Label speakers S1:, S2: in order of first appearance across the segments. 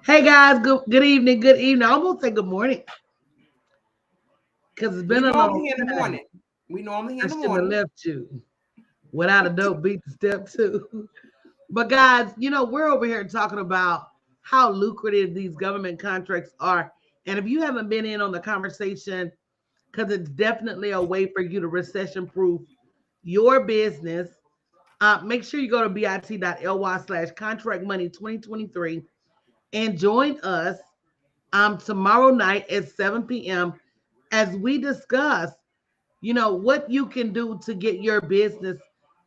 S1: Hey guys, good evening, good evening. I almost say good morning because it's
S2: We
S1: been a long
S2: normally here in the
S1: time.
S2: morning. We normally here
S1: I
S2: in the
S1: shouldn't have
S2: morning.
S1: left you without a dope beat to step two. But guys, we're over here talking about how lucrative these government contracts are. And if you haven't been in on the conversation, because it's definitely a way for you to recession proof your business, make sure you go to bit.ly/contract money 2023 and join us tomorrow night at 7 p.m. as we discuss, what you can do to get your business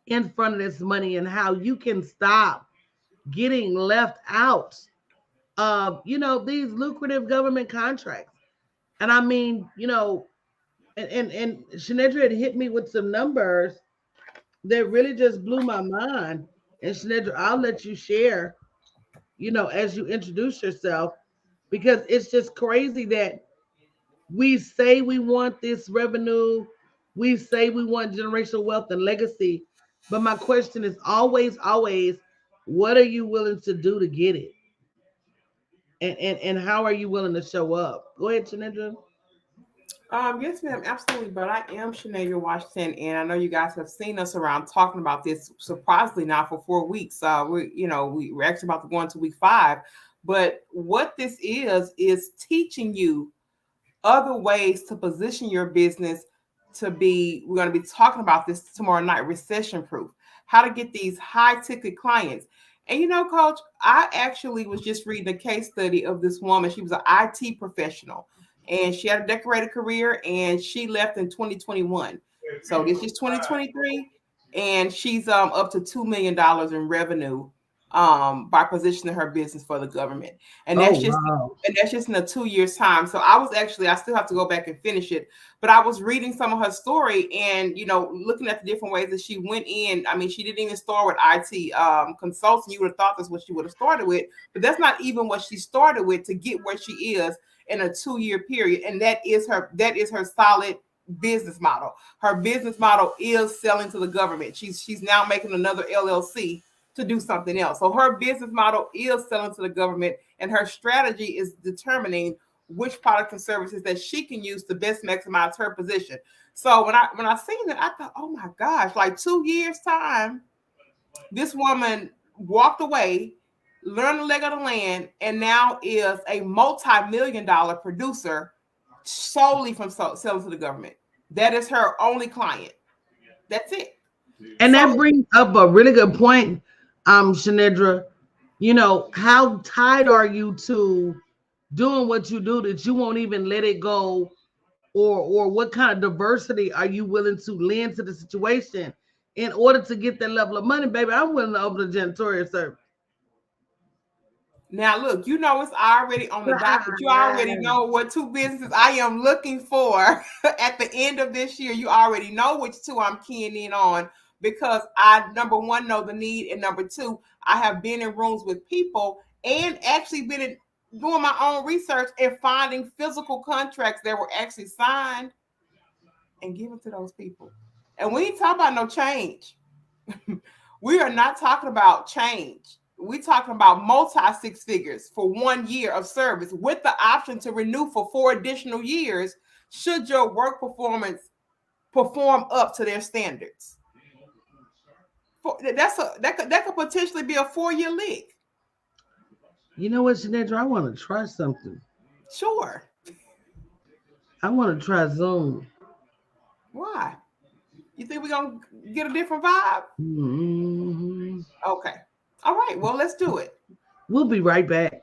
S1: in front of this money and how you can stop getting left out of, these lucrative government contracts. And I mean, and Shanedra had hit me with some numbers that really just blew my mind. And Shanedra, I'll let you share, as you introduce yourself, because it's just crazy that we say we want this revenue, we say we want generational wealth and legacy, but my question is always, what are you willing to do to get it? And how are you willing to show up? Go ahead, Chinendra.
S2: Yes, ma'am, absolutely. But I am Shanae Washington, and I know you guys have seen us around talking about this surprisingly now for 4 weeks. We're actually about to go into week 5. But what this is teaching you other ways to position your business to be. We're going to be talking about this tomorrow night, recession proof, how to get these high ticket clients. And coach, I actually was just reading a case study of this woman. She was an IT professional and she had a decorated career and she left in 2021. So this is 2023 and she's up to $2 million in revenue by positioning her business for the government. And
S1: Oh
S2: that's just
S1: wow.
S2: and that's just in a 2 years time. So I still have to go back and finish it, but I was reading some of her story and looking at the different ways that she went in. I mean, she didn't even start with IT consulting. You would have thought that's what she would have started with, but that's not even what she started with to get where she is in a 2 year period. And that is her solid business model. Her business model is selling to the government. She's now making another LLC to do something else. So her business model is selling to the government, and her strategy is determining which products and services that she can use to best maximize her position. So when I seen that, I thought, oh my gosh, like 2 years time, this woman walked away, learned the leg of the land, and now is a multi-million-dollar producer solely from selling to the government. That is her only client. That's it.
S1: And
S2: So
S1: that brings up a really good point, Shanedra. How tied are you to doing what you do that you won't even let it go, or what kind of diversity are you willing to lend to the situation in order to get that level of money, baby? I'm willing to open a janitorial service.
S2: now, look, it's already on the docket. You already know what two businesses I am looking for at the end of this year. You already know which two I'm keying in on because I, number one, know the need, and number two, I have been in rooms with people and actually doing my own research and finding physical contracts that were actually signed and given to those people. And we ain't talking about no change. We are not talking about change. We're talking about multi six figures for 1 year of service with the option to renew for 4 additional years should your work performance perform up to their standards. That could potentially be a 4 year lick.
S1: You know what, Shanedra? I want to try something.
S2: Sure.
S1: I want to try Zoom.
S2: Why? You think we're gonna get a different vibe?
S1: Hmm.
S2: Okay. All right. Well, let's do it.
S1: We'll be right back.